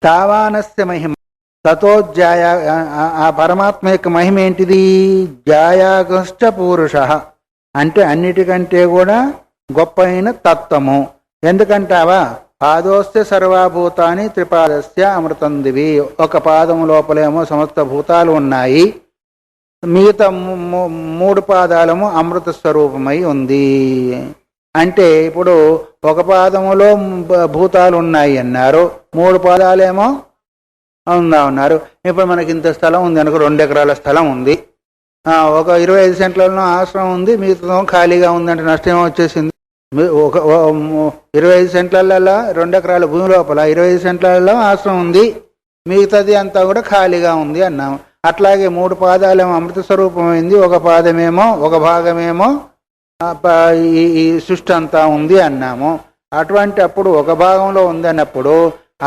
తావానస్య మహిమ తతో జ్యాయ, ఆ పరమాత్మ యొక్క మహిమ ఏంటిది? జ్యాయాగశ్చ పురుష, అంటే అన్నిటికంటే కూడా గొప్పైన తత్వము. ఎందుకంటావా? పాదోస్య సర్వభూతాని త్రిపాదస్య అమృతం దివి. ఒక పాదము లోపలేమో సమస్త భూతాలు ఉన్నాయి, మిగతా 3 పాదాలము అమృత స్వరూపమై ఉంది. అంటే ఇప్పుడు ఒక పాదములో భూతాలు ఉన్నాయి అన్నారు, 3 పాదాలేమో ఉందా ఉన్నారు. ఇప్పుడు మనకి ఇంత స్థలం ఉంది అనుకో, 2 ఎకరాల స్థలం ఉంది, ఒక 25 సెంట్లలో ఆశ్రమం ఉంది, మిగతా ఖాళీగా ఉందంటే నష్టం వచ్చేసింది. ఒక 25 సెంట్లలో 2 ఎకరాల భూమి లోపల 25 సెంట్లలో ఆశ్రమం ఉంది, మిగతాది అంతా కూడా ఖాళీగా ఉంది అన్నాము. అట్లాగే 3 పాదాలేమో అమృత స్వరూపమైంది, ఒక పాదమేమో, ఒక భాగమేమో ఈ సృష్టి అంతా ఉంది అన్నాము. అటువంటి అప్పుడు ఒక భాగంలో ఉంది అన్నప్పుడు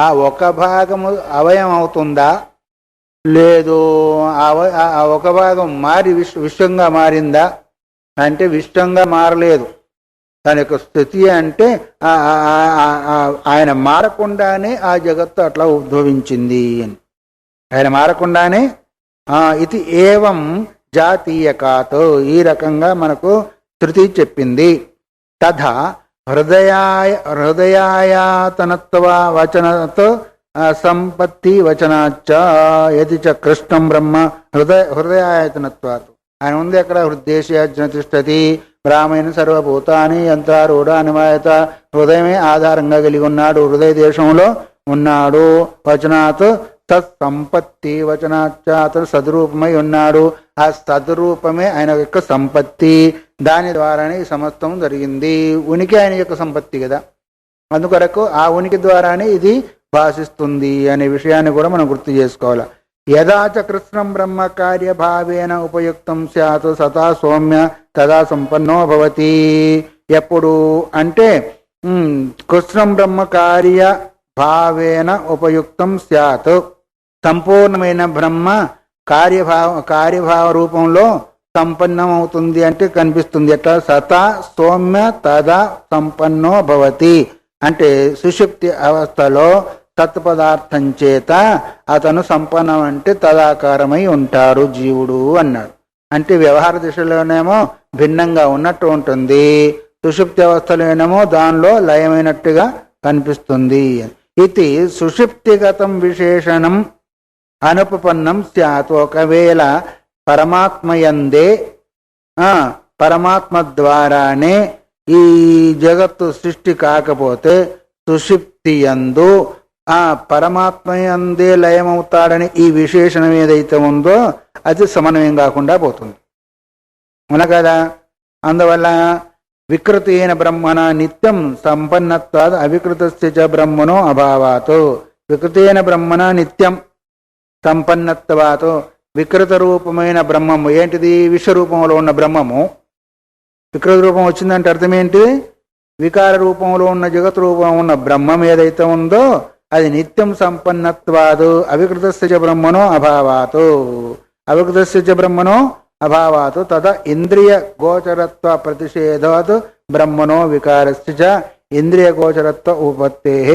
ఆ ఒక భాగము అవయం అవుతుందా? లేదు. ఆ ఒక భాగం మారి విశ్వంగా మారిందా అంటే విశ్వంగా మారలేదు. దాని యొక్క స్థితి అంటే ఆయన మారకుండానే ఆ జగత్తు అట్లా ఉద్భవించింది అని. ఆయన మారకుండానే ఇది ఏవం జాతీయకాతో, ఈ రకంగా మనకు శృతి చెప్పింది. తథా హృదయాయతనత్వ వచనతో సంపత్తి వచనాచ్చ యది చ కృష్ణం బ్రహ్మ హృదయాయతనత్వాత్. ఆయన ఉంది అక్కడ హృద్దేశ్యాజ్ఞ తిష్టతి బ్రాహ్మణ సర్వభూతాని యంత్రారూఢ అనిమాయత. హృదయమే ఆధారంగా కలిగి ఉన్నాడు, హృదయ దేశంలో ఉన్నాడు. వచనాత్ తత్సంపత్తి వచనాచ్చ, అతడు సద్రూపమై ఉన్నాడు. ఆ సద్రూపమే ఆయన యొక్క సంపత్తి, దాని ద్వారానే ఈ సమస్తం జరిగింది. ఉనికి ఆయన యొక్క సంపత్తి కదా, అందుకొరకు ఆ ఉనికి ద్వారానే ఇది భాషిస్తుంది అనే విషయాన్ని కూడా మనం గుర్తు చేసుకోవాలి. యదాచ కృష్ణం బ్రహ్మ కార్యభావేన ఉపయుక్తం స్యాత్ సతా సౌమ్య తదా సంపన్నో భవతి. ఎప్పుడు అంటే కృష్ణం బ్రహ్మ కార్యభావేన ఉపయుక్తం స్యాత్, సంపూర్ణమైన బ్రహ్మ కార్యభావ రూపంలో సంపన్నమవుతుంది అంటే కనిపిస్తుంది. ఎట్లా? సతా సౌమ్య తదా సంపన్నో భవతి అంటే సుషుప్తి అవస్థలో తత్పదార్థం చేత అతను సంపన్నం అంటే తదాకారమై ఉంటాడు జీవుడు అన్నాడు. అంటే వ్యవహార దిశలోనేమో భిన్నంగా ఉన్నట్టు ఉంటుంది, సుషుప్తి అవస్థలోనేమో దానిలో లయమైనట్టుగా కనిపిస్తుంది. ఇది సుషుప్తిగతం విశేషణం అనుపపన్నం స్యాత్. ఒకవేళ పరమాత్మయందే పరమాత్మ ద్వారానే ఈ జగత్తు సృష్టి కాకపోతే సుషుప్తి యందు ఆ పరమాత్మయందే లయమవుతాడని ఈ విశేషణం ఏదైతే ఉందో అది సమన్వయం కాకుండా పోతుంది. అవునా కదా? అందువల్ల వికృతేన బ్రహ్మణ నిత్యం సంపన్నత్వాద్ అవికృతస్య చ బ్రహ్మణో అభావాత్. వికృతేన బ్రహ్మణ నిత్యం సంపన్నత్వాత్. వికృత రూపమైన బ్రహ్మము ఏంటిది? విశ్వరూపంలో ఉన్న బ్రహ్మము. వికృత రూపం వచ్చిందంటే అర్థం ఏంటి? వికార రూపంలో ఉన్న జగత్ రూపం ఉన్న బ్రహ్మం ఏదైతే ఉందో అది నిత్యం సంపన్నత్వాదు అవికృతస్య చ బ్రహ్మణో అభావాత్. అవికృతస్య చ బ్రహ్మణో అభావాత్ తద ఇంద్రియ గోచరత్వ ప్రతిషేధాత్ బ్రహ్మణో వికారస్య చ ఇంద్రియ గోచరత్వ ఉపత్తేః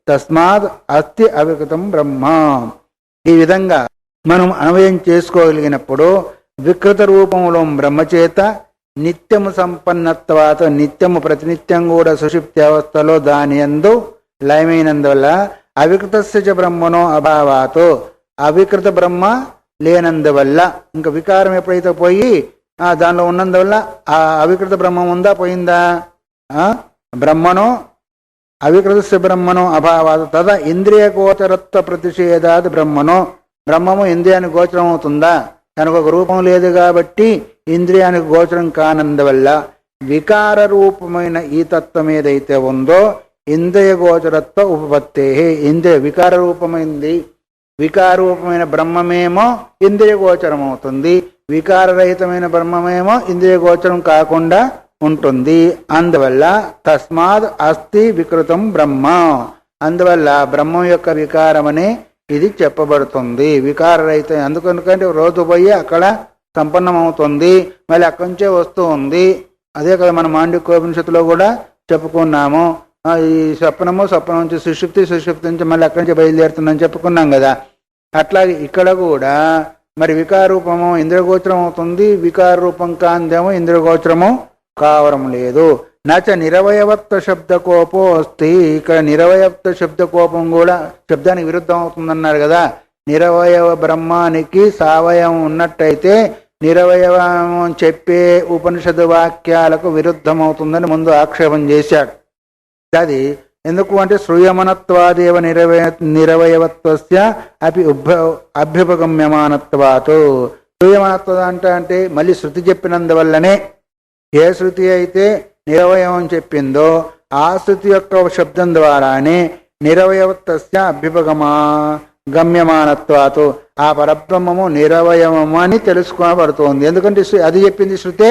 తస్మాత్ అస్తి అవికృతం బ్రహ్మ. ఈ విధంగా మనం అన్వయం చేసుకోగలిగినప్పుడు వికృత రూపంలో బ్రహ్మచేత నిత్యము సంపన్నత్వాత నిత్యము ప్రతినిత్యం కూడా సుషుప్తి అవస్థలో దాని యందు లయమైనందువల్ల అవికృతస్య చ బ్రహ్మణో అభావాత్. అవికృత బ్రహ్మ లేనందువల్ల ఇంకా వికారం ఎప్పుడైతే పోయి దానిలో ఉన్నందువల్ల ఆ అవికృత బ్రహ్మం ఉందా పోయిందా? బ్రహ్మణో అవికృతస్య బ్రహ్మణో అభావాత్ తద ఇంద్రియ గోచరత్వ ప్రతిషేధాత్ బ్రహ్మణో. బ్రహ్మము ఇంద్రియానికి గోచరం అవుతుందా? తనకు ఒక రూపం లేదు కాబట్టి ఇంద్రియానికి గోచరం కానందువల్ల వికార రూపమైన ఈ తత్వం ఏదైతే ఉందో ఇంద్రియ గోచరత్వ ఉపపత్తే. ఇంద్రియ వికార రూపమైంది, వికార రూపమైన బ్రహ్మమేమో ఇంద్రియ గోచరం అవుతుంది, వికారరహితమైన బ్రహ్మమేమో ఇంద్రియ గోచరం కాకుండా ఉంటుంది. అందువల్ల తస్మాత్ అస్తి వికృతం బ్రహ్మ. అందువల్ల బ్రహ్మం యొక్క వికారమనే ఇది చెప్పబడుతుంది. వికారరహిత ఎందుకంటే రోజు పోయి అక్కడ సంపన్నమవుతుంది, మళ్ళీ అక్కడి నుంచే వస్తూ ఉంది. అదే కదా మన మాండూక్యోపనిషత్తులో కూడా చెప్పుకున్నాము. ఈ స్వప్నం నుంచి సుషుప్తి నుంచి మళ్ళీ అక్కడి నుంచి బయలుదేరుతుందని చెప్పుకున్నాం కదా. అట్లాగే ఇక్కడ కూడా మరి వికారూపము ఇంద్రగోచరం అవుతుంది, వికార రూపం కాందేమో ఇంద్రగోచరము కావడం లేదు. నచ నిరవయవత్వ శబ్దకోపో అస్తి. ఇక్కడ నిరవయవత్వ శబ్దకోపం కూడా శబ్దానికి విరుద్ధం అవుతుందన్నారు కదా. నిరవయవ బ్రహ్మానికి సావయవం ఉన్నట్టయితే నిరవయవం చెప్పే ఉపనిషత్తు వాక్యాలకు విరుద్ధం అవుతుందని ముందు ఆక్షేపం చేశాడు. అది ఎందుకు అంటే శ్రూయమనత్వాదేవ నిరవయవత్వస్య అపి అభ్యుపగమ్యమానత్వాతో. శ్రూయమనత్వ అంటే మళ్ళీ శృతి చెప్పినందువల్లనే, ఏ శృతి అయితే నిరవయవం చెప్పిందో ఆ శృతి యొక్క శబ్దం ద్వారానే నిరవయవత్వస్య గమ్యమానత్వాతో ఆ పరబ్రహ్మము నిరవయవము అని తెలుసుకోబడుతోంది. ఎందుకంటే అది చెప్పింది శృతే,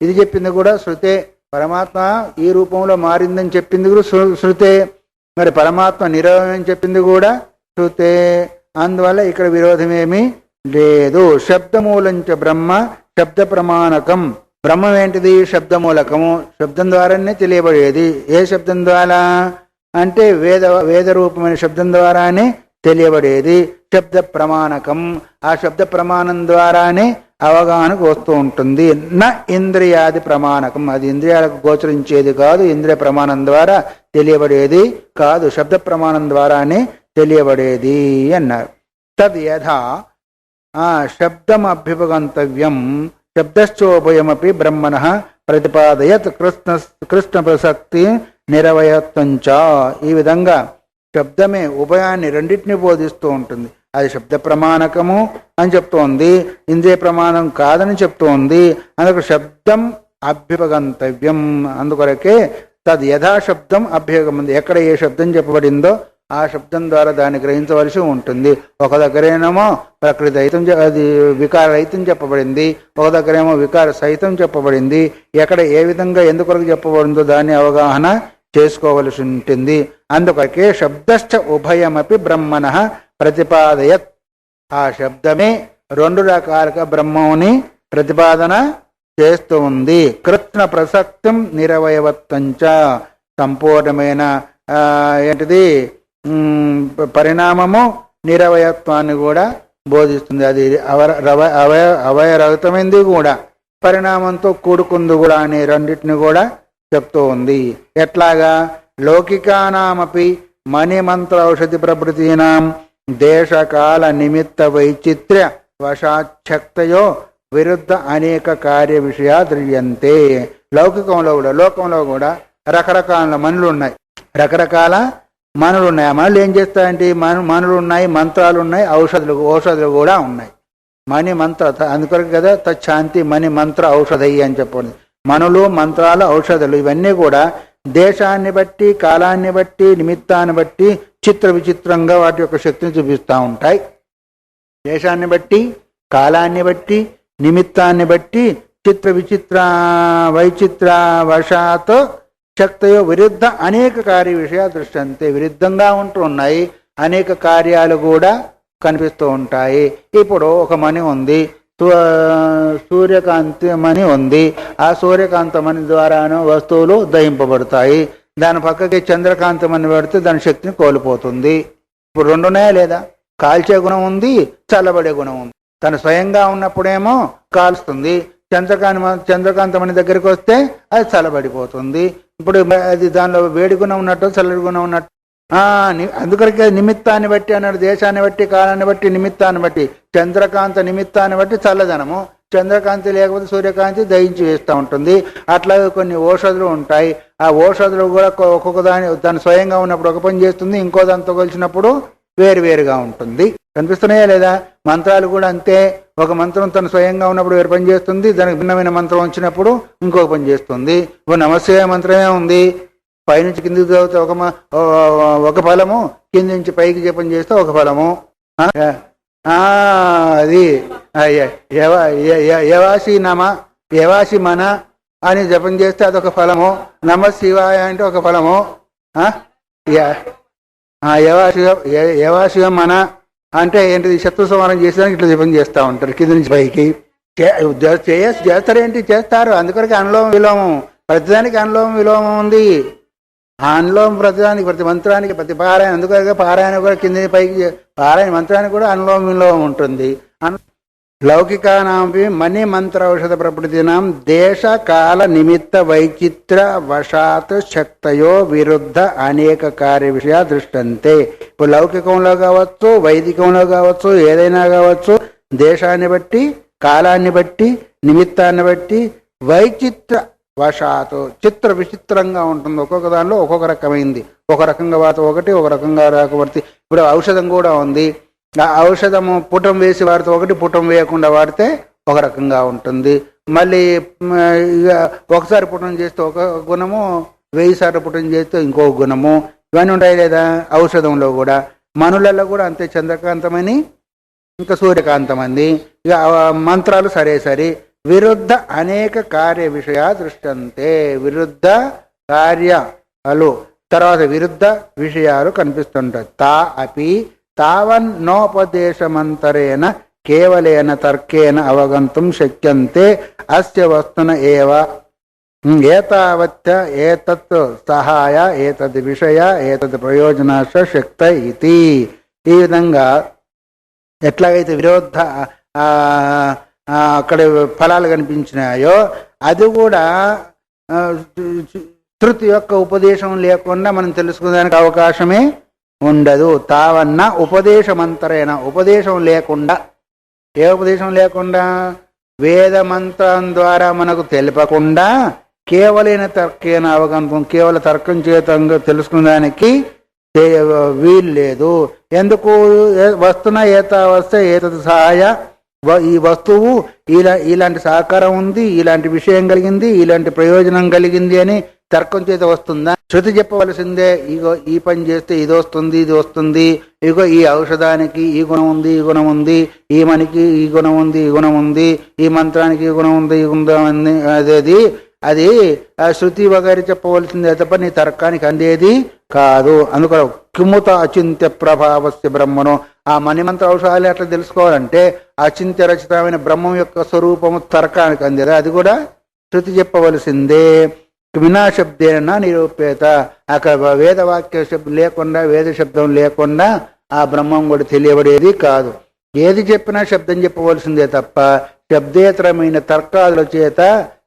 ఇది చెప్పింది కూడా శృతే. పరమాత్మ ఈ రూపంలో మారిందని చెప్పింది కూడా శృతే, మరి పరమాత్మ నిరవయం చెప్పింది కూడా శృతే. అందువల్ల ఇక్కడ విరోధమేమీ లేదు. శబ్దమూలంచ బ్రహ్మ శబ్ద ప్రమాణకం. బ్రహ్మం ఏంటిది? శబ్దమూలకము, శబ్దం ద్వారానే తెలియబడేది. ఏ శబ్దం ద్వారా అంటే వేద రూపమైన శబ్దం ద్వారానే తెలియబడేది. శబ్ద ప్రమాణకం, ఆ శబ్ద ప్రమాణం ద్వారానే అవగాహనకు వస్తూ ఉంటుంది. నా ఇంద్రియాది ప్రమాణకం, అది ఇంద్రియాలకు గోచరించేది కాదు, ఇంద్రియ ప్రమాణం ద్వారా తెలియబడేది కాదు, శబ్ద ప్రమాణం ద్వారానే తెలియబడేది అన్నారు. తద్ యథా శబ్దం అభ్యుపగంతవ్యం శబ్దశ్చోభయమపి బ్రహ్మణః ప్రతిపాదయత్ కృష్ణ ప్రసక్తి నిరవయత్వంచ. ఈ విధంగా శబ్దమే ఉభయాన్ని రెండింటిని బోధిస్తూ ఉంటుంది. అది శబ్ద ప్రమాణకము అని చెప్తోంది, ఇంద్రియ ప్రమాణం కాదని చెప్తోంది. అందుకు శబ్దం అభ్యుపగంతవ్యం. అందుకొరకే తద్ యథాశబ్దం అభ్యుపగమంది. ఎక్కడ ఏ శబ్దం చెప్పబడిందో ఆ శబ్దం ద్వారా దాన్ని గ్రహించవలసి ఉంటుంది. ఒక దగ్గరేమో ప్రకృతి రహితం, అది వికార రహితం చెప్పబడింది, ఒక దగ్గరేమో వికార సహితం చెప్పబడింది. ఎక్కడ ఏ విధంగా ఎందుకొరకు చెప్పబడిందో దాన్ని అవగాహన చేసుకోవలసి ఉంటుంది. అందుకొరకే శబ్దశ్చ ఉభయమపి బ్రహ్మణః ప్రతిపాదయత్. ఆ శబ్దమే రెండు రకాలుగా బ్రహ్మముని ప్రతిపాదన చేస్తూ ఉంది. కృష్ణ ప్రసక్తం నిరవయవత్తంచ, సంపూర్ణమైన ఏంటిది పరిణామము నిరవయత్వాన్ని కూడా బోధిస్తుంది. అది అవయరహితమైంది కూడా, పరిణామంతో కూడుకుంది కూడా అనే రెండింటిని కూడా చెప్తూ ఉంది. ఎట్లాగా? లౌకికానామపి మణిమంత్ర ఔషధి ప్రభృతీనాం దేశకాల నిమిత్త వైచిత్ర్య వశాశక్తయో విరుద్ధ అనేక కార్య విషయా దృశ్యంతే. లోకంలో కూడా రకరకాల మనులు ఉన్నాయి, రకరకాల మనులు ఉన్నాయి. ఆ మనులు ఏం చేస్తాయంటే మనులు ఉన్నాయి, మంత్రాలు ఉన్నాయి, ఔషధులు కూడా ఉన్నాయి. మణి మంత్ర, అందుకొరకు కదా తచ్చాంతి మణి మంత్ర ఔషధయ్యి అని చెప్పండి. మనులు, మంత్రాలు, ఔషధులు ఇవన్నీ కూడా దేశాన్ని బట్టి, కాలాన్ని బట్టి, నిమిత్తాన్ని బట్టి చిత్ర విచిత్రంగా వాటి యొక్క శక్తిని చూపిస్తూ ఉంటాయి. దేశాన్ని బట్టి, కాలాన్ని బట్టి, నిమిత్తాన్ని బట్టి చిత్ర విచిత్ర వైచిత్ర వశాత్ శక్తయో విరుద్ధ అనేక కార్య విషయాలు దృష్టంతే. విరుద్ధంగా ఉంటూ ఉన్నాయి, అనేక కార్యాలు కూడా కనిపిస్తూ ఉంటాయి. ఇప్పుడు ఒక మణి ఉంది, సూర్యకాంతి మణి ఉంది. ఆ సూర్యకాంత మణి ద్వారాను వస్తువులు దహింపబడతాయి. దాని పక్కకి చంద్రకాంత మణి పెడితే దాని శక్తిని కోల్పోతుంది. ఇప్పుడు రెండు ఉన్నాయా లేదా? కాల్చే గుణం ఉంది, చల్లబడే గుణం ఉంది. తను స్వయంగా ఉన్నప్పుడేమో కాల్స్తుంది, చంద్రకాంత మణి దగ్గరికి వస్తే అది చల్లబడిపోతుంది. ఇప్పుడు అది దానిలో వేడి గుణం ఉన్నట్టు, చల్లడి గుణం ఉన్నట్టు. అందుకరికి నిమిత్తాన్ని బట్టి అన్నాడు. దేశాన్ని బట్టి, కాలాన్ని బట్టి, నిమిత్తాన్ని బట్టి. చంద్రకాంత నిమిత్తాన్ని బట్టి చల్లదనము, చంద్రకాంతి లేకపోతే సూర్యకాంతి దహించి వేస్తూ ఉంటుంది. అట్లాగే కొన్ని ఔషధులు ఉంటాయి. ఆ ఔషధులు కూడా ఒక్కొక్క దాని స్వయంగా ఉన్నప్పుడు ఒక పని చేస్తుంది, ఇంకో దాంతో కలిసినప్పుడు వేరువేరుగా ఉంటుంది. కనిపిస్తున్నాయా లేదా? మంత్రాలు కూడా అంతే. ఒక మంత్రం తను స్వయంగా ఉన్నప్పుడు వేరు పని చేస్తుంది, దానికి భిన్నమైన మంత్రం వచ్చినప్పుడు ఇంకొక పని చేస్తుంది. ఇప్పుడు నమస్తే మంత్రమే ఉంది, పైనుంచి కిందికి చదివితే ఒక ఫలము, కింది నుంచి పైకి జపం చేస్తే ఒక ఫలము. అది యవాసి నమ, యవాసి మన అని జపం చేస్తే అదొక ఫలము. నమ శివాయ అంటే ఒక ఫలము. యవాశివ మన అంటే ఏంటిది? శత్రు సంహారం చేసేదానికి ఇట్లా జపం చేస్తూ ఉంటారు కింది నుంచి పైకి. చేస్తారేంటి? చేస్తారు. అందుకొరకు అనులోమం విలోమం, ప్రతిదానికి అనులోమం విలోమం ఉంది. అనులోమ ప్రతిదానికి ప్రతి మంత్రానికి ప్రతి పారాయణ, అందుకే పారాయణ కూడా కింద పైకి పారాయణ మంత్రానికి కూడా అనులోమ విలోమం ఉంటుంది. లౌకికానాంపి మణి మంత్ర ఔషధ ప్రకృతినాం దేశ కాల నిమిత్త వైచిత్ర వశాత్ శక్తయో విరుద్ధ అనేక కార్య విషయ దృష్టంతే. ఇప్పుడు లౌకికంలో కావచ్చు, వైదికంలో కావచ్చు, ఏదైనా కావచ్చు, దేశాన్ని బట్టి, కాలాన్ని బట్టి, నిమిత్తాన్ని బట్టి వైచిత్ర వశాత్ చిత్ర విచిత్రంగా ఉంటుంది. ఒక్కొక్క దానిలో ఒక్కొక్క రకమైంది. ఒక రకంగా వాత ఒకటి, ఒక రకంగా రాకబడితే. ఇప్పుడు ఔషధం కూడా ఉంది. ఆ ఔషధము పుటం వేసి వాడితే ఒకటి, పుటం వేయకుండా వాడితే ఒక రకంగా ఉంటుంది. మళ్ళీ ఒకసారి పుటం చేస్తే ఒక గుణము, 1000 సార్లు పుటం చేస్తే ఇంకో గుణము. ఇవన్నీ ఉంటాయి లేదా ఔషధంలో కూడా. మనులలో కూడా అంతే, చంద్రకాంతమని ఇంకా సూర్యకాంతమంది. ఇక మంత్రాలు సరే సరే. విరుద్ధ అనేక కార్య విషయ దృష్టంతే. విరుద్ధ కార్యాలు తర్వాత విరుద్ధ విషయాలు కనిపిస్తుంటాయి. తా అపి తావన్నోపదేశమంతరేణ కేవలేన తర్కేన అవగంతుం శక్యంతే అస్య వస్తున ఏవ ఏతావత్య ఏతత్ సహాయ ఏతద్ విషయ ఏతద్ ప్రయోజనాశ శక్త ఇది. ఈ విధంగా ఎట్లాగైతే విరోధ అక్కడ ఫలాలు కనిపించినాయో అది కూడా శృతి యొక్క ఉపదేశం లేకుండా మనం తెలుసుకునేదానికి అవకాశమే ఉండదు. తావన్న ఉపదేశమంతరైన ఉపదేశం లేకుండా. ఏ ఉపదేశం లేకుండా? వేద మంత్రం ద్వారా మనకు తెలిపకుండా కేవలైన తర్కేన అవగంతం, కేవల తర్కం చేత తెలుసుకునేదానికి వీలు లేదు. ఎందుకు? వస్తున్న ఏతావస్థ ఏతది సహాయ, ఈ వస్తువు ఇలాంటి సహకారం ఉంది, ఇలాంటి విషయం కలిగింది, ఇలాంటి ప్రయోజనం కలిగింది అని తర్కం చేత వస్తుందా? శృతి చెప్పవలసిందే. ఇగో ఈ పని చేస్తే ఇది వస్తుంది, ఇది వస్తుంది, ఇగో ఈ ఔషధానికి ఈ గుణం ఉంది, ఈ గుణం ఉంది, ఈ మనికి ఈ గుణం ఉంది, ఈ గుణం ఉంది, ఈ మంత్రానికి ఈ గుణం ఉంది, ఈ గుణం ఉంది, అదేది అది శృతి వగైరి చెప్పవలసిందే తప్ప నీ తర్కానికి అందేది కాదు. అందుకో కిముత అచింత్య ప్రభావస్య బ్రహ్మను. ఆ మణిమంత్ర ఔషధాలు ఎట్లా తెలుసుకోవాలంటే అచింత్య రచితమైన బ్రహ్మం యొక్క స్వరూపము తర్కానికి అందేదా? అది కూడా శృతి చెప్పవలసిందే. వినా శబ్దేన నిరూపేత. అక్కడ వేదవాక్య శబ్దం లేకుండా, వేద శబ్దం లేకుండా ఆ బ్రహ్మం కూడా తెలియబడేది కాదు. ఏది చెప్పినా శబ్దం చెప్పవలసిందే తప్ప శబ్దేతరమైన తర్కాదుల చేత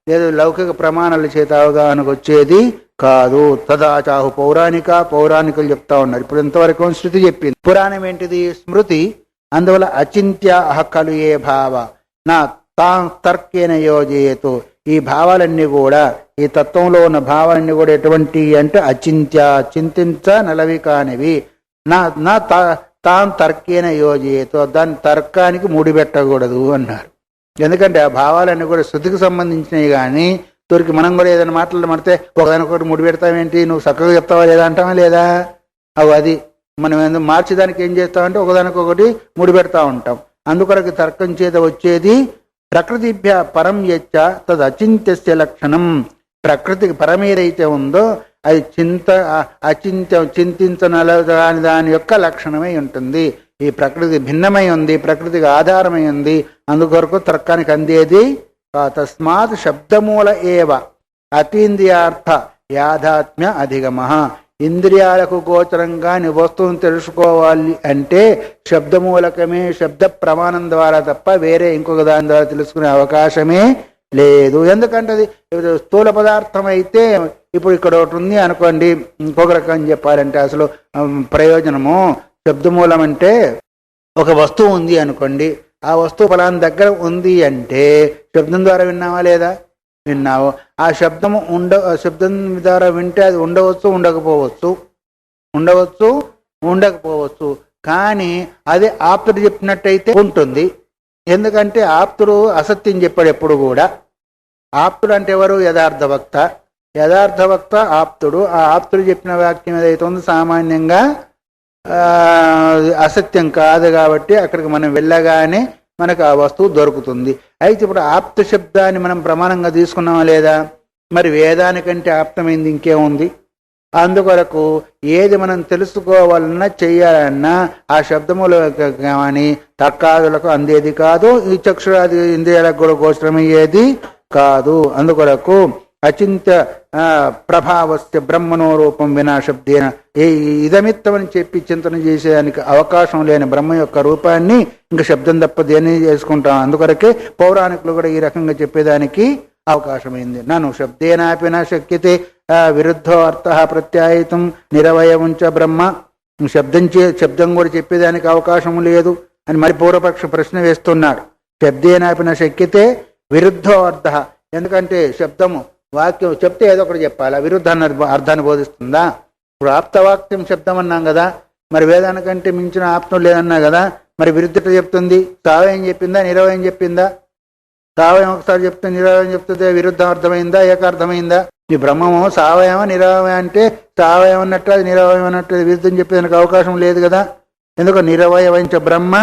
లేదా లౌకిక ప్రమాణాల చేత అవగాహనకు వచ్చేది కాదు. తదాచాహు పౌరాణికులు చెప్తా ఉన్నారు. ఇప్పుడు ఇంతవరకు శృతి చెప్పింది. పురాణం ఏంటిది? స్మృతి. అందువల్ల అచింత్య ఖలు ఏ భావ నా తా తర్కేన యోజయేతు. ఈ భావాలన్నీ కూడా, ఈ తత్వంలో ఉన్న భావాలన్నీ కూడా ఎటువంటి అంటే అచింత్య, చింతించ నలవి కానివి. నా తాం తర్కేన యోజయేతు. దాని తర్కానికి ముడిపెట్టకూడదు అన్నారు. ఎందుకంటే ఆ భావాలన్నీ కూడా శృతికి సంబంధించినవి. కానీ తోరికి మనం కూడా ఏదైనా మాట్లాడమంటే ఒకదానికొకటి ముడి పెడతామేంటి, నువ్వు చక్కగా చెప్తావా లేదా అంటావా లేదా? అది మనం ఎందుకు మార్చేదానికి ఏం చేస్తామంటే ఒకదానికొకటి ముడి పెడతా ఉంటాం. అందుకొరకు తర్కం చేత వచ్చేది ప్రకృతిభ్య పరం యచ్చ తద్ అచింత్యస్య లక్షణం. ప్రకృతికి పరం ఏదైతే ఉందో అది చింతించనని దాని యొక్క లక్షణమై ఉంటుంది. ఈ ప్రకృతి భిన్నమై ఉంది, ప్రకృతికి ఆధారమై ఉంది. అందుకొరకు తర్కానికి అందేది. తస్మాత్ శబ్దమూల ఏవ అతీంద్రియార్థ యాథాత్మ్య అధిగమ. ఇంద్రియాలకు గోచరంగా నీ వస్తువును తెలుసుకోవాలి అంటే శబ్దమూలకమే, శబ్ద ప్రమాణం ద్వారా తప్ప వేరే ఇంకొక దాని ద్వారా తెలుసుకునే అవకాశమే లేదు. ఎందుకంటే అది స్థూల పదార్థం అయితే ఇప్పుడు ఇక్కడ ఒకటి ఉంది అనుకోండి, ఇంకొక రకం చెప్పాలంటే అసలు ప్రయోజనము శబ్దమూలం అంటే ఒక వస్తువు ఉంది అనుకోండి, ఆ వస్తువు ఫలాన్ని దగ్గర ఉంది అంటే శబ్దం ద్వారా విన్నావా లేదా? విన్నావు. ఆ శబ్దము శబ్దం ద్వారా వింటే అది ఉండవచ్చు, ఉండకపోవచ్చు. కానీ అది ఆప్తుడు చెప్పినట్టయితే ఉంటుంది. ఎందుకంటే ఆప్తుడు అసత్యం చెప్పాడు ఎప్పుడు కూడా. ఆప్తుడు అంటే ఎవరు? యథార్థవక్త ఆప్తుడు. ఆ ఆప్తుడు చెప్పిన వాక్యం ఏదైతే ఉందో సామాన్యంగా అసత్యం కాదు. కాబట్టి అక్కడికి మనం వెళ్ళగానే మనకు ఆ వస్తువు దొరుకుతుంది. అయితే ఇప్పుడు ఆప్త శబ్దాన్ని మనం ప్రమాణంగా తీసుకున్నామా లేదా? మరి వేదానికంటే ఆప్తమైంది ఇంకేముంది? అందుకొరకు ఏది మనం తెలుసుకోవాలన్నా చెయ్యాలన్నా ఆ శబ్దములు కానీ తర్కాదులకు అందేది కాదు, ఈ చక్షురాది ఇంద్రియాలకు కూడా గోచరమయ్యేది కాదు. అందుకొరకు అచింత్య ప్రభావస్య బ్రహ్మణో రూపం వినా శబ్దేన ఇదమిత్తమని చెప్పి చింతన చేసేదానికి అవకాశం లేని బ్రహ్మ యొక్క రూపాన్ని ఇంకా శబ్దం తప్ప దేన్ని చేసుకుంటాం. అందుకొరకే పౌరాణికులు కూడా ఈ రకంగా చెప్పేదానికి అవకాశమైంది. నన్ను శబ్దేనాపి నా శక్యతే విరుద్ధో అర్థ ప్రత్యాయితం నిరవయవంచ బ్రహ్మ. శబ్దం కూడా చెప్పేదానికి అవకాశం లేదు అని మరి పూర్వపక్ష ప్రశ్న వేస్తున్నాడు. శబ్దేనాపి నా శక్యతే విరుద్ధో అర్థ. ఎందుకంటే శబ్దము వాక్యం చెప్తే ఏదో ఒకటి చెప్పాలా, విరుద్ధాన్ని అర్థాన్ని బోధిస్తుందా? ఇప్పుడు ఆప్తవాక్యం శబ్దం అన్నాం కదా, మరి వేదానికంటే మించిన ఆప్తం లేదన్నా కదా, మరి విరుద్ధత చెప్తుంది. సావయం చెప్పిందా, నిరవయం చెప్పిందా? సావయం ఒకసారి చెప్తే నిరవయం చెప్తుంది, విరుద్ధం అర్థమైందా, ఏకార్థమైందా? ఈ బ్రహ్మము సావయమ నిరవయం అంటే సావయం అన్నట్టు అది నిరవయం అన్నట్టు విరుద్ధం చెప్పేదానికి అవకాశం లేదు కదా. ఎందుకు నిరవయవంచ బ్రహ్మ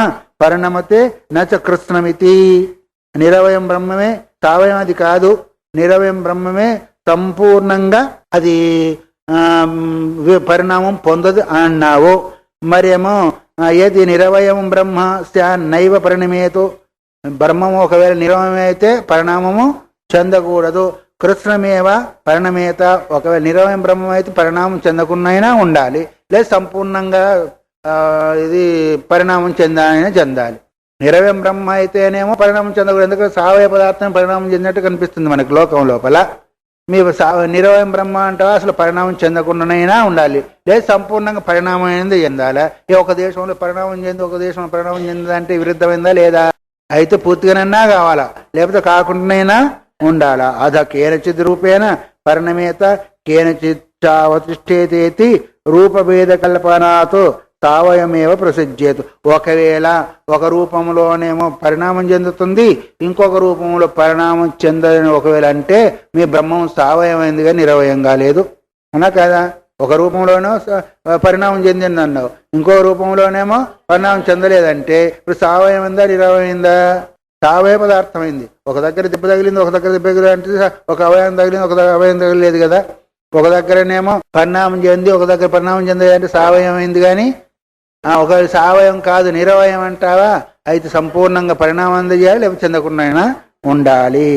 పరిణమతే నచ కృష్ణమితి. నిరవయం బ్రహ్మమే, సావయం అది కాదు. నిరవయం బ్రహ్మమే సంపూర్ణంగా అది పరిణామం పొందదు అన్నావు. మరేమో ఏది నిరవయం బ్రహ్మ నైవ పరిణమేతో. బ్రహ్మము ఒకవేళ నిరవయమే అయితే పరిణామము చెందకూడదు. కృష్ణమేవ పరిణమేత. ఒకవేళ నిరవయం బ్రహ్మం అయితే పరిణామం చెందకున్నైనా ఉండాలి, లేదా సంపూర్ణంగా ఇది పరిణామం చెందాలి. నిరవయం బ్రహ్మ అయితేనేమో పరిణామం చెందకూడదు. ఎందుకంటే సావయ పదార్థం పరిణామం చెందినట్టు కనిపిస్తుంది మనకి లోకం లోపల. మీరు నిరవయం బ్రహ్మ అంటావా అసలు పరిణామం చెందకుండానైనా ఉండాలి, లేదు సంపూర్ణంగా పరిణామం అనేది చెందాలా. ఒక దేశంలో పరిణామం చెంది ఒక దేశంలో పరిణామం చెందంటే విరుద్ధమైందా లేదా? అయితే పూర్తిగానన్నా కావాలా, లేకపోతే కాకుండానైనా ఉండాలా. అధ కేనచిత్ రూపేణ పరిణమేత కేనచిత్ అవతిష్ఠేతేతి రూపభేద కల్పనాతో సావయమేవ ప్రసిద్ధేతు. ఒకవేళ ఒక రూపంలోనేమో పరిణామం చెందుతుంది, ఇంకొక రూపంలో పరిణామం చెందని ఒకవేళ అంటే మీ బ్రహ్మం సావయమైందిగా నిరవయం కాలేదు అన్నా కదా. ఒక రూపంలోనో పరిణామం చెందింది అన్నావు, ఇంకో రూపంలోనేమో పరిణామం చెందలేదంటే ఇప్పుడు సావయమైందా నిరవయమైందా? సావయ పదార్థమైంది. ఒక దగ్గర దెబ్బ తగిలింది, ఒక దగ్గర దెబ్బ తగిలి అంటే ఒక అవయం తగిలింది, ఒక అవయం తగిలేదు కదా. ఒక దగ్గరనేమో పరిణామం చెంది ఒక దగ్గర పరిణామం చెందలేదు అంటే సావయమైంది. కానీ ఒకవేళ సావయం కాదు నిరవయం అంటావా, అయితే సంపూర్ణంగా పరిణామం అందజేయాలి, లేకపోతే చెందకుండా ఉండాలి.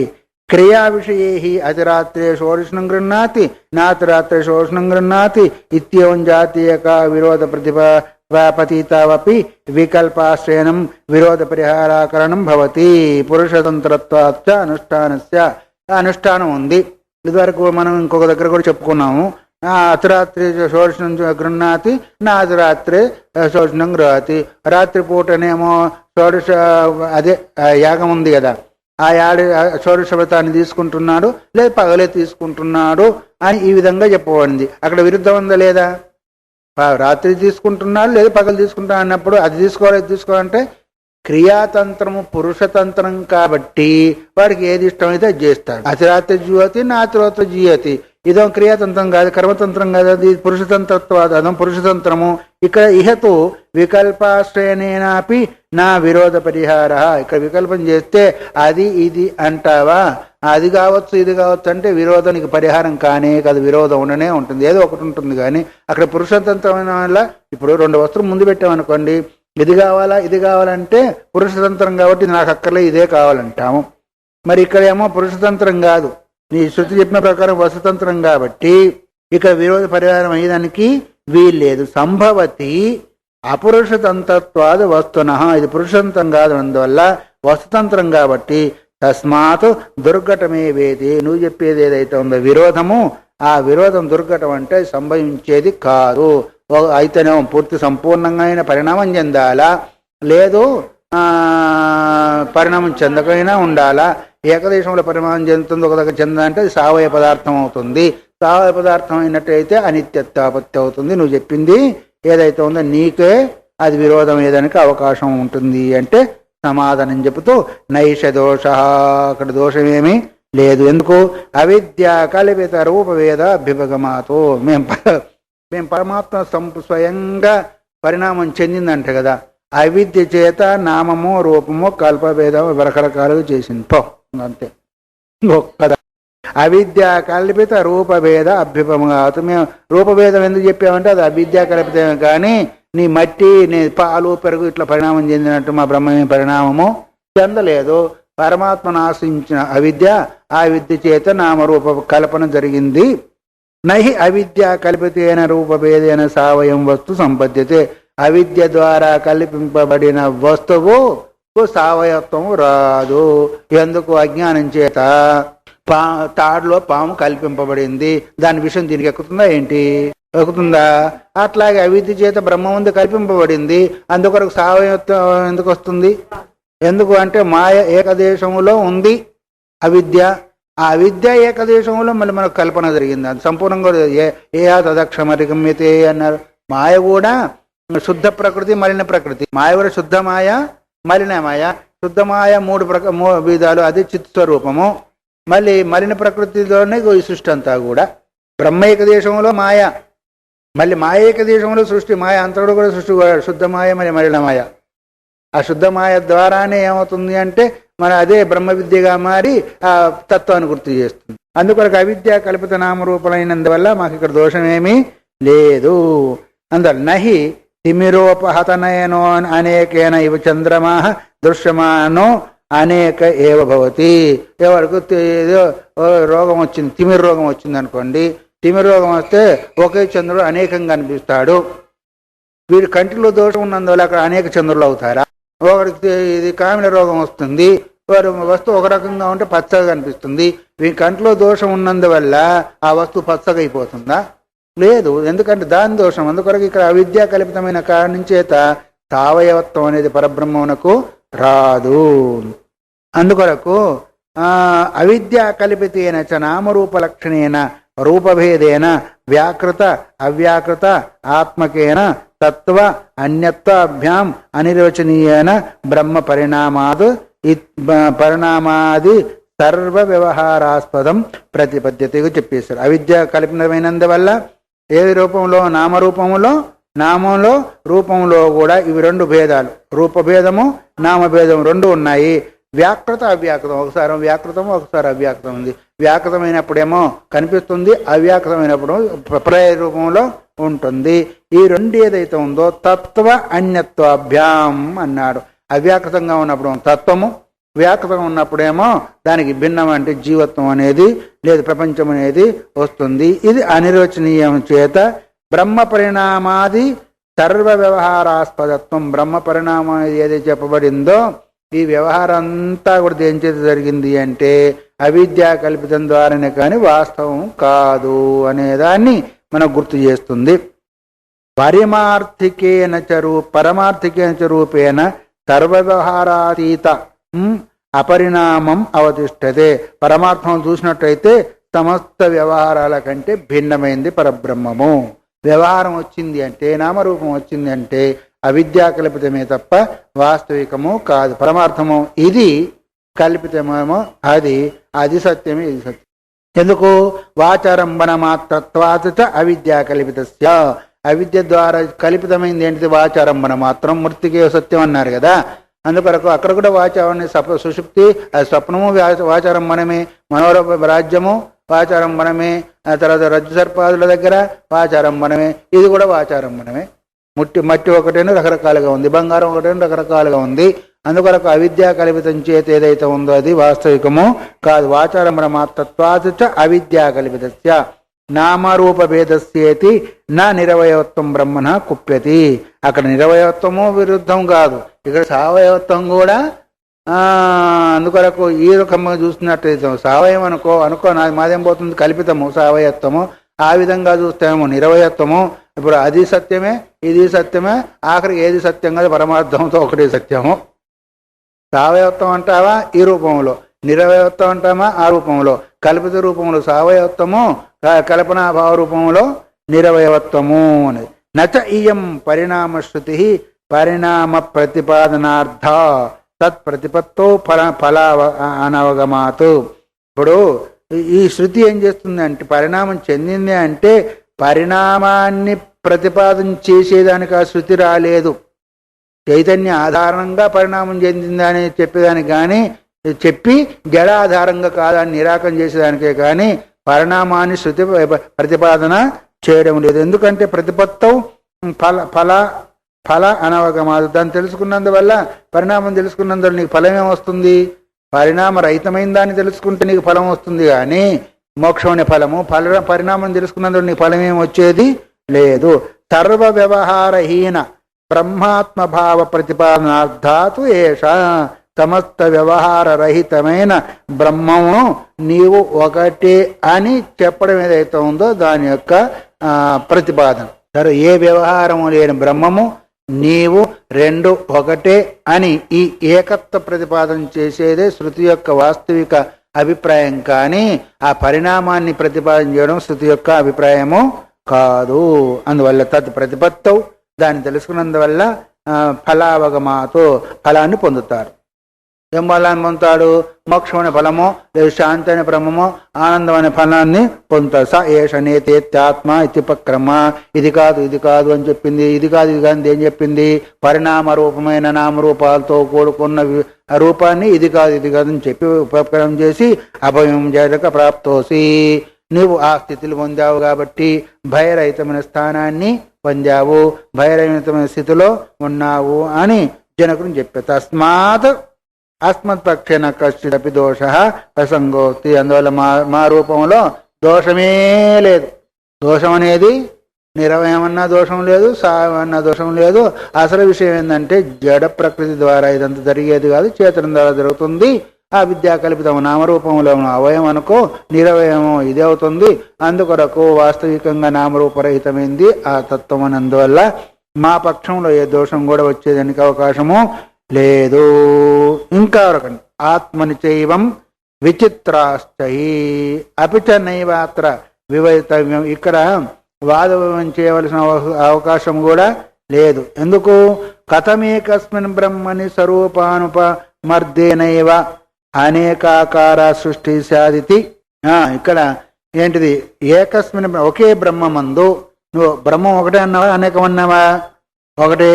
క్రియా విషయే అతిరాత్రే షోడశనం గృహ్ణాతి నాతిరాత్రే షోడశనం గృహ్ణాతి ఇత్యేవం జాతీయక విరోధ ప్రతిపతీతావపి వికల్పాశ్రయణం విరోధ పరిహారాకరణం భవతి. పురుషతంత్రత్వాచ్చ అనుష్ఠానస్య అనుష్ఠానం ఉంది. ఇదివరకు మనం ఇంకొక దగ్గర కూడా చెప్పుకున్నాము. అతిరాత్రి షోడశనం గృహ్ణాతి నాతిరాత్రి షోడశనం గృహతి. రాత్రిపూటనేమో షోడశ అదే యాగం ఉంది కదా, ఆ షోడశ వ్రతాన్ని తీసుకుంటున్నాడు, లేదా పగలే తీసుకుంటున్నాడు అని ఈ విధంగా చెప్పబడింది. అక్కడ విరుద్ధం ఉందా లేదా? రాత్రి తీసుకుంటున్నాడు లేదా పగలు తీసుకుంటా అన్నప్పుడు అది తీసుకోవాలంటే క్రియాతంత్రము పురుషతంత్రం కాబట్టి వాడికి ఏది ఇష్టమైతే అది చేస్తాడు. అతిరాత్రి జీవతి నాతిరాత్రి జీవతి. ఇదో క్రియాతంత్రం కాదు, కర్మతంత్రం కాదు, అది పురుషతంత్రత్వాదం పురుషతంత్రము. ఇక్కడ ఇహతు వికల్పాశ్రయనేనాపి నా విరోధ పరిహార. ఇక్కడ వికల్పం చేస్తే అది ఇది అంటావా, అది కావచ్చు ఇది కావచ్చు అంటే విరోధానికి పరిహారం కానే కాదు, విరోధం ఉండనే ఉంటుంది, ఏదో ఒకటి ఉంటుంది. కానీ అక్కడ పురుషతంత్రమైన వల్ల ఇప్పుడు 2 వస్తువులు ముందు పెట్టామనుకోండి, ఇది కావాలా ఇది కావాలంటే పురుషతంత్రం కాబట్టి నాకు అక్కర్లే ఇదే కావాలంటాము. మరి ఇక్కడ ఏమో పురుషతంత్రం కాదు, నీ శృతి చెప్పిన ప్రకారం వస్తుతంత్రం కాబట్టి ఇక్కడ విరోధ పరిహారం అయ్యేదానికి వీల్లేదు. సంభవతి అపురుషతంత్రత్వాది వస్తున. ఇది పురుషతంత్రం కాదు, అందువల్ల వస్తుతంత్రం కాబట్టి తస్మాత్ దుర్ఘటమే వేది. నువ్వు చెప్పేది ఏదైతే ఉందో విరోధము, ఆ విరోధం దుర్ఘటం అంటే సంభవించేది కాదు. అయితేనేమో పూర్తి సంపూర్ణంగా పరిణామం చెందాలా, లేదు పరిణామం చెందకైనా ఉండాలా. ఏకదేశంలో పరిణామం చెందుతుంది, ఒక దగ్గర చెందాలంటే అది సావయ పదార్థం అవుతుంది. సావయ పదార్థం అయినట్టయితే అనిత్యత్వాపత్తి అవుతుంది. నువ్వు చెప్పింది ఏదైతే ఉందో నీకే అది విరోధం ఏదానికి అవకాశం ఉంటుంది అంటే సమాధానం చెబుతూ నైష దోష, అక్కడ దోషమేమీ లేదు. ఎందుకు? అవిద్య కల్పిత రూపవేద అభ్యుపగమాతో. మేము పరమాత్మ స్వయంగా పరిణామం చెందిందంటే కదా, అవిద్య చేత నామము రూపము కల్పభేదము రకరకాలుగా చేసింది. అంతే ఒక్కదా. అవిద్య కల్పిత రూపభేద అభ్యుపగమాతో. మేము రూపభేదం ఎందుకు చెప్పామంటే అది అవిద్య కల్పితమే, కానీ నీ మట్టి నీ పాలు పెరుగు ఇట్లా పరిణామం చెందినట్టు మా బ్రహ్మమే పరిణామము చెందలేదు. పరమాత్మను ఆశ్రయించిన అవిద్య, ఆ విద్య చేత నామరూప కల్పన జరిగింది. నహి అవిద్య కల్పితేన రూపభేదేన సావయం వస్తు సంపద్యతే. అవిద్య ద్వారా కల్పింపబడిన వస్తువు సావయత్వము రాదు. ఎందుకు? అజ్ఞానం చేత తాడులో పాము కల్పింపబడింది. దాని విషయం దీనికి ఎక్కుతుందా ఏంటి? ఎక్కుతుందా? అట్లాగే అవిద్య చేత బ్రహ్మ ముందు కల్పింపబడింది, అందుకొరకు సావయత్వం ఎందుకు వస్తుంది? ఎందుకు అంటే మాయ ఏకదేశములో ఉంది అవిద్య. ఆ అవిద్య ఏకదేశంలో మళ్ళీ మనకు కల్పన జరిగింది. అది సంపూర్ణంగా ఏ తదక్షమరిగమ్యతే అన్నారు. మాయ కూడా శుద్ధ ప్రకృతి, మలిన ప్రకృతి. మాయ కూడా శుద్ధ మాయ, మలిన మాయ. శుద్ధ మాయ మూడు విధాలు, అది చిత్ స్వరూపము. మళ్ళీ మలిన ప్రకృతిలోనే ఈ సృష్టి అంతా కూడా. బ్రహ్మ ఏకదేశంలో మాయ, మళ్ళీ మాయ ఏకదేశంలో సృష్టి. మాయ అంతడు కూడా సృష్టి, శుద్ధ మాయ మరి మలిన మాయ. ఆ శుద్ధ మాయ ద్వారానే ఏమవుతుంది అంటే మన అదే బ్రహ్మ విద్యగా మారి ఆ తత్వాన్ని గుర్తు చేస్తుంది. అందుకొరకు అవిద్య కల్పిత నామరూపమైనందువల్ల మాకు ఇక్కడ దోషమేమీ లేదు. అందువల్ల నహి తిమిరోపహతనయనో అనేకేన ఇవ చంద్రమా దృశ్యమానో అనేక ఏవ భవతి. ఎవరికి ఏదో రోగం వచ్చింది, తిమిర రోగం వచ్చింది అనుకోండి. తిమిర రోగం వస్తే ఒకే చంద్రుడు అనేకంగా కనిపిస్తాడు. వీడి కంటిలో దోషం ఉన్నందువల్ల అక్కడ అనేక చంద్రులు అవుతారా? ఒకరికి ఇది కామిన రోగం వస్తుంది, వాడు వస్తువు ఒక రకంగా ఉంటే పచ్చగా కనిపిస్తుంది. వీడి కంటిలో దోషం ఉన్నందువల్ల ఆ వస్తువు పచ్చగా అయిపోతుందా? లేదు. ఎందుకంటే దాని దోషం. అందుకొరకు ఇక్కడ అవిద్యా కల్పితమైన కారణం చేత సావయవత్వం అనేది పరబ్రహ్మమునకు రాదు. అందుకొరకు అవిద్యా కల్పితేన చ నామరూపలక్షణేన రూపభేదేన వ్యాకృత అవ్యాకృత ఆత్మకేన తత్వ అన్యత్వాభ్యాం అనిర్వచనీయేన బ్రహ్మ పరిణామాది సర్వ వ్యవహారాస్పదం ప్రతిపద్యతగా చెప్పేశారు. అవిద్య కల్పితమైనందువల్ల ఏ రూపంలో? నామరూపములో, నామంలో, రూపంలో కూడా ఇవి రెండు భేదాలు, రూపభేదము నామభేదము రెండు ఉన్నాయి. వ్యాకృత అవ్యాకృతం, ఒకసారి వ్యాకృతము ఒకసారి అవ్యాకృతం ఉంది. వ్యాకృతమైనప్పుడేమో కనిపిస్తుంది, అవ్యాకృతమైనప్పుడు ప్రయ రూపంలో ఉంటుంది. ఈ రెండు ఏదైతే ఉందో తత్వ అన్యత్వాభ్యాం అన్నాడు. అవ్యాకృతంగా ఉన్నప్పుడు తత్వము, వ్యాకృతం ఉన్నప్పుడేమో దానికి భిన్నం అంటే జీవత్వం అనేది లేదు, ప్రపంచం అనేది వస్తుంది. ఇది అనిర్వచనీయం చేత బ్రహ్మ పరిణామాది సర్వ వ్యవహారాస్పదత్వం. బ్రహ్మ పరిణామం ఏదైతే చెప్పబడిందో ఈ వ్యవహారం అంతా కూడా దేని చేత జరిగింది అంటే అవిద్యా కల్పితం ద్వారానే కానీ వాస్తవం కాదు అనేదాన్ని మనకు గుర్తు చేస్తుంది. పరమార్థికేన చ రూపేణ సర్వవ్యవహారాతీత అపరిణామం అవతిష్టతే. పరమార్థం చూసినట్టయితే సమస్త వ్యవహారాల కంటే భిన్నమైంది పరబ్రహ్మము. వ్యవహారం వచ్చింది అంటే, నామరూపం వచ్చింది అంటే అవిద్యా కల్పితమే తప్ప వాస్తవికము కాదు. పరమార్థము ఇది కల్పితమేమో అది సత్యమే, ఇది సత్యం. ఎందుకు? వాచారంభన మాత్రత్వాచ అవిద్యా కల్పితస్య. అవిద్య ద్వారా కల్పితమైంది ఏంటిది? వాచారంభన మాత్రం. మృతికే సత్యం అన్నారు కదా. అందుకొరకు అక్కడ కూడా వాచారాన్ని సుషుప్తి స్వప్నము వాచారంభనమే, మనోరూప రాజ్యము వాచారంభనమే, తర్వాత రజ్జు సర్పాదుల దగ్గర వాచారంభనమే, ఇది కూడా వాచారంభనమే. మట్టి ఒకటేనో రకరకాలుగా ఉంది, బంగారం ఒకటేనో రకరకాలుగా ఉంది. అందుకొరకు అవిద్యా కల్పితం చేత ఏదైతే ఉందో అది వాస్తవికము కాదు. వాచారంభన మాత్రత్వాచ అవిద్యా కల్పితస్య నామరూప భేదస్యేతి నా నిరవయవత్వం బ్రహ్మణ కుప్యతి. అక్కడ నిరవయవత్వము విరుద్ధం కాదు, ఇక్కడ సావయవత్వం కూడా. అందుకొరకు ఈ రకంగా చూస్తున్నట్టయితే సావయం అనుకో మాదేం పోతుంది? కల్పితము సావయత్వము. ఆ విధంగా చూస్తేమో నిరవయత్వము. ఇప్పుడు అది సత్యమే, ఇది సత్యమే, ఆఖరికి ఏది సత్యం కాదు, పరమార్థంతో ఒకటే సత్యము. సావయత్వం అంటావా ఈ రూపంలో, నిరవయత్వం అంటామా ఆ రూపంలో. కల్పిత రూపంలో సావయత్వము, కల్పనాభావ రూపంలో నిరవయవత్వము అనేది. నచ ఇయం పరిణామశ్రుతి పరిణామ ప్రతిపాదనార్థ తత్ప్రతిపత్తో ఫల అనవగమాతు. ఇప్పుడు ఈ శృతి ఏం చేస్తుంది అంటే పరిణామం చెందింది అంటే పరిణామాన్ని ప్రతిపాదన చేసేదానికి ఆ శృతి రాలేదు. చైతన్య ఆధారంగా పరిణామం చెందిందని చెప్పేదానికి కానీ, చెప్పి జడ ఆధారంగా కాదని నిరాకరణ చేసేదానికే కానీ పరిణామాన్ని శృతి ప్రతిపాదన చేయడం లేదు. ఎందుకంటే ప్రతిపత్తం ఫల అనవగమాదు. దాన్ని తెలుసుకున్నందువల్ల, పరిణామం తెలుసుకున్నందువల్ల నీకు ఫలం ఏమొస్తుంది? పరిణామ రహితమైన దాన్ని తెలుసుకుంటే నీకు ఫలం వస్తుంది, కానీ మోక్షం అనే ఫలము పరిణామం తెలుసుకున్నందుకు నీకు ఫలం ఏమి వచ్చేది లేదు. సర్వ వ్యవహారహీన బ్రహ్మాత్మ భావ ప్రతిపాదనార్థాతు ఏష, సమస్త వ్యవహార రహితమైన బ్రహ్మము నీవు ఒకటే అని చెప్పడం ఏదైతే ఉందో దాని యొక్క ప్రతిపాదన. సరే, ఏ వ్యవహారము లేని బ్రహ్మము నీవు రెండు ఒకటే అని ఈ ఏకత్వ ప్రతిపాదన చేసేదే శృతి యొక్క వాస్తవిక అభిప్రాయం, కానీ ఆ పరిణామాన్ని ప్రతిపాదన చేయడం శృతి యొక్క అభిప్రాయము కాదు. అందువల్ల తత్ ప్రతిపత్తవు, దాన్ని తెలుసుకున్నందువల్ల ఫలావగమాతో ఫలాన్ని పొందుతారు. ఏం ఫలాన్ని పొందుతాడు? మోక్షం అనే ఫలమో లేదు శాంతి అనే బ్రహ్మమో ఆనందం అనే ఫలాన్ని పొందుతాడు. స ఏష నేతేత్యాత్మ ఇతిపక్రమ, ఇది కాదు ఇది కాదు అని చెప్పింది. ఇది కాదు ఇది కాదు ఏం చెప్పింది? పరిణామ రూపమైన నామరూపాలతో కూడుకున్న రూపాన్ని ఇది కాదు ఇది కాదు అని చెప్పి ఉపక్రమం చేసి అభయం జగక ప్రాప్తోసి, నువ్వు ఆ స్థితిని పొందావు కాబట్టి భయరహితమైన స్థానాన్ని పొందావు, భయరహితమైన స్థితిలో ఉన్నావు అని జనకుని చెప్పే. తస్మాత్ అస్మత్పక్షేన కశ్చిదపి దోష ప్రసంగోక్తి. అందువల్ల మా రూపంలో దోషమే లేదు. దోషం అనేది నిరవయమన్నా దోషం లేదు, సావమన్నా దోషం లేదు. అసలు విషయం ఏంటంటే జడ ప్రకృతి ద్వారా ఇదంతా జరిగేది కాదు, చేతనం ద్వారా జరుగుతుంది. ఆ విద్యా కల్పితం నామరూపంలో అవయం అనుకో, నిరవయమో ఇదే అవుతుంది. అందుకొరకు వాస్తవికంగా నామరూపరహితమైంది ఆ తత్వం అని. అందువల్ల మా పక్షంలో ఏ దోషం కూడా వచ్చేదానికి అవకాశము లేదు. ఇంకా రకండి, ఆత్మని చైవం విచిత్రాశ్చై అపిచ నైవాత్ర వివైతవ్యం. ఇక్కడ వాదవం చేయవలసిన అవకాశం కూడా లేదు. ఎందుకు? కథమేకస్మిన్ బ్రహ్మని స్వరూపానుపమర్దేనైవ అనేకాకార సృష్టి సాధితి. ఇక్కడ ఏంటిది? ఏకస్మిన్ ఒకే బ్రహ్మమందు, నువ్వు బ్రహ్మం ఒకటే అన్నావా అనేకం అన్నావా? ఒకటే.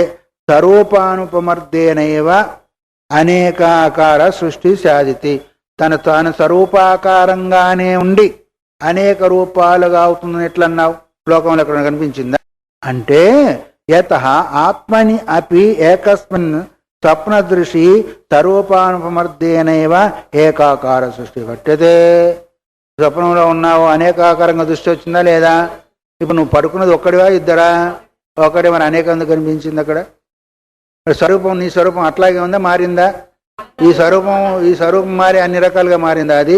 స్వరూపానుపమర్దేనైవ అనేకాకార సృష్టి సాధితి. తాను స్వరూపాకారంగానే ఉండి అనేక రూపాలుగా అవుతుందని ఎట్లన్నావు? శ్లోకంలో ఎక్కడ కనిపించిందా? అంటే యతః ఆత్మని అపి ఏకస్మిన్ స్వప్నదృషి స్వరూపానుపమర్దేనైవ ఏకాకార సృష్టి పట్టదే. స్వప్నంలో ఉన్నావు, అనేకాకారంగా దృష్టి వచ్చిందా లేదా? ఇప్పుడు నువ్వు పడుకున్నది ఒక్కడివా ఇద్దరా? ఒకటే. మరి అనేకంగా కనిపించింది అక్కడ. స్వరూపం నీ స్వరూపం అట్లాగే ఉందా, మారిందా? ఈ స్వరూపం మారి అన్ని రకాలుగా మారిందా? అది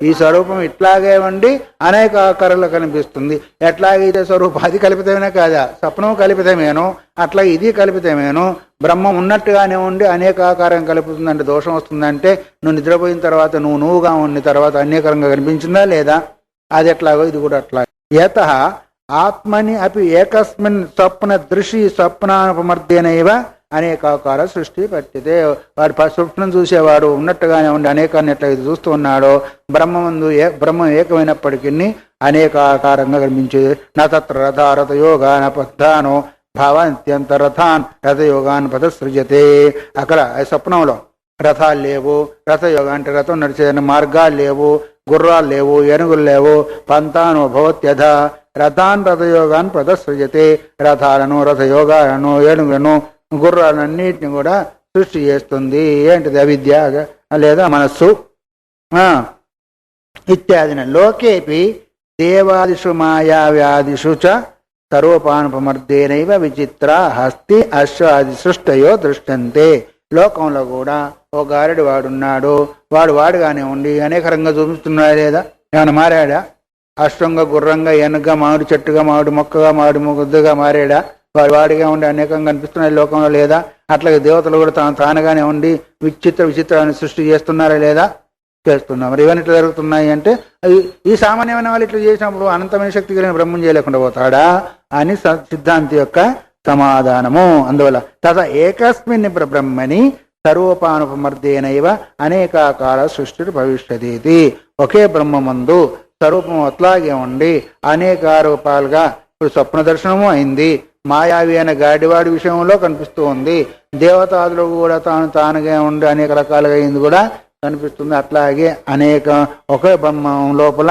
ఈ స్వరూపం ఇట్లాగే ఉండి అనేక ఆకారాలు కనిపిస్తుంది. ఎట్లాగైతే స్వరూపం అది కల్పితమేనా కాదా? స్వప్నం కల్పితమేను, అట్లాగే ఇది కల్పితమేను. బ్రహ్మం ఉన్నట్టుగానే ఉండి అనేక ఆకారం కలుపుతుందంటే దోషం వస్తుందంటే నువ్వు నిద్రపోయిన తర్వాత నువ్వుగా ఉన్న తర్వాత అనేకరంగా కనిపించిందా లేదా? అది ఎట్లాగో ఇది కూడా అట్లా. యతః ఆత్మని అపి ఏకస్మిన్ స్వప్న దృషి స్వప్నానుపమర్దేనైవ అనేకాకార సృష్టి పట్టితే. వాడు స్వప్నం చూసేవాడు ఉన్నట్టుగానే ఉండి అనేకాన్ని ఎట్లయితే చూస్తూ ఉన్నాడో బ్రహ్మం ఏకమైనప్పటికీ అనేక ఆకారంగా కనిపించేది. నత్ర రథయోగాన పద్ధానో భావాంత్యంత రథాన్ రథయోగాన్ పదసృజతే. అక్కడ స్వప్నంలో రథాలు లేవు, రథయోగం అంటే రథం నడిచేదని మార్గాలు లేవు, గుర్రాలు లేవు, ఏనుగులు లేవు. పంతానో భవత్యథ రథాన్ రథయోగాన్ పదసృజతే. రథాలను రథయోగాలను ఏనుగులను గుర్రాలన్నిటిని కూడా సృష్టి చేస్తుంది. ఏంటిది? అవిద్య లేదా మనస్సు ఇత్యాదిన. లోకేపి దేవాదిషు మాయావ్యాదిషు చ స్వరూపానుపమర్దేనైవ విచిత్ర హస్తి అశ్వాది సృష్టయో దృష్టంతే. లోకంలో కూడా ఓ గారెడు వాడున్నాడు, వాడుగానే ఉండి అనేక రంగా చూపిస్తున్నాడా లేదా? ఏమైనా మారాడా? అష్టంగా గుర్రంగా ఏనుగా మామిడి చెట్టుగా మామిడి మొక్కగా మామిడి ముద్దుగా మారాడా? వాడిగా ఉండి అనేకంగా కనిపిస్తున్నాయి లోకంలో లేదా? అట్లాగే దేవతలు కూడా తానుగానే ఉండి విచిత్రాన్ని సృష్టి చేస్తున్నారా లేదా? చేస్తున్నాం. మరి ఇవన్నీ ఇట్లా జరుగుతున్నాయి అంటే ఈ సామాన్యమైన వాళ్ళు ఇట్లా చేసినప్పుడు అనంతమైన శక్తి కలిగిన బ్రహ్మం చేయలేకుండా పోతాడా అని సిద్ధాంతి యొక్క సమాధానము. అందువల్ల తథ ఏకస్మిన్ బ్రహ్మని స్వరూపానుపమర్దేనైవ అనేకాకార సృష్టి భవిష్యతి. ఒకే బ్రహ్మమందు స్వరూపం అట్లాగే ఉండి అనేక రూపాలుగా ఇప్పుడు స్వప్న దర్శనము అయింది. మాయావి అనే గాడివాడి విషయంలో కనిపిస్తూ ఉంది. దేవతాదులు కూడా తానుగా ఉండి అనేక రకాలుగా అయింది కూడా కనిపిస్తుంది. అట్లాగే ఒకే బ్రహ్మం లోపల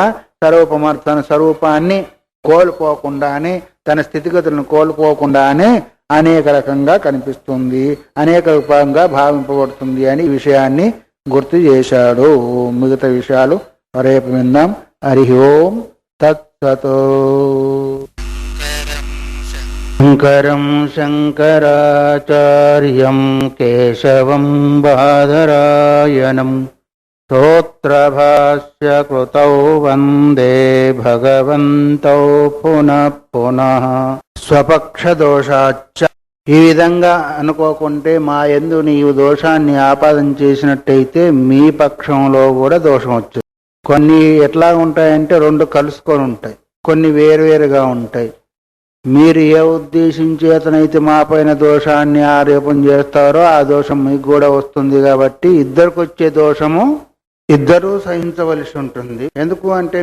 తన స్వరూపాన్ని కోల్పోకుండానే, తన స్థితిగతులను కోల్పోకుండానే అనేక రకంగా కనిపిస్తుంది, అనేక రూపంగా భావింపబడుతుంది అని ఈ విషయాన్ని గుర్తు చేశాడు. మిగతా విషయాలు రేపు విందాం. హరి ఓం తత్సతో. శంకరం శంకరాచార్యం కేశవం బాదరాయణం స్తోత్రభాష్యకృతౌ వందే భగవంతౌ పునః పునః. స్వపక్షదోషాచ్చ. ఈ విధంగా అనుకోకుంటే మా యందు నీవు దోషాన్ని ఆపాదన చేసినట్టయితే మీ పక్షంలో కూడా దోషం వచ్చింది. కొన్ని ఎట్లా ఉంటాయంటే రెండు కలుసుకొని ఉంటాయి, కొన్ని వేరువేరుగా ఉంటాయి. మీరు ఏ ఉద్దేశం చేతనైతే మా పైన దోషాన్ని ఆరోపణ చేస్తారో ఆ దోషం మీకు కూడా వస్తుంది. కాబట్టి ఇద్దరికి వచ్చే దోషము ఇద్దరూ సహించవలసి ఉంటుంది. ఎందుకు అంటే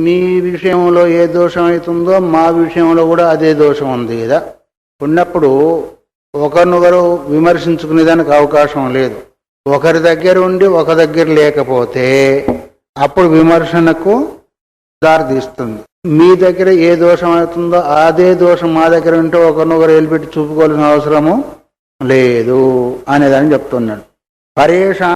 మీ విషయంలో ఏ దోషం అవుతుందో మా విషయంలో కూడా అదే దోషం ఉంది కదా. ఉన్నప్పుడు ఒకరినొకరు విమర్శించుకునే దానికి అవకాశం లేదు. ఒకరి దగ్గర ఉండి ఒక దగ్గర లేకపోతే అప్పుడు విమర్శనకు దారితీస్తుంది. మీ దగ్గర ఏ దోషం అవుతుందో అదే దోషం మా దగ్గర ఉంటే ఒకరినొకరు వెళ్ళిపెట్టి చూపుకోవాల్సిన అవసరము లేదు అనేదాన్ని చెప్తున్నాడు. పరేషాం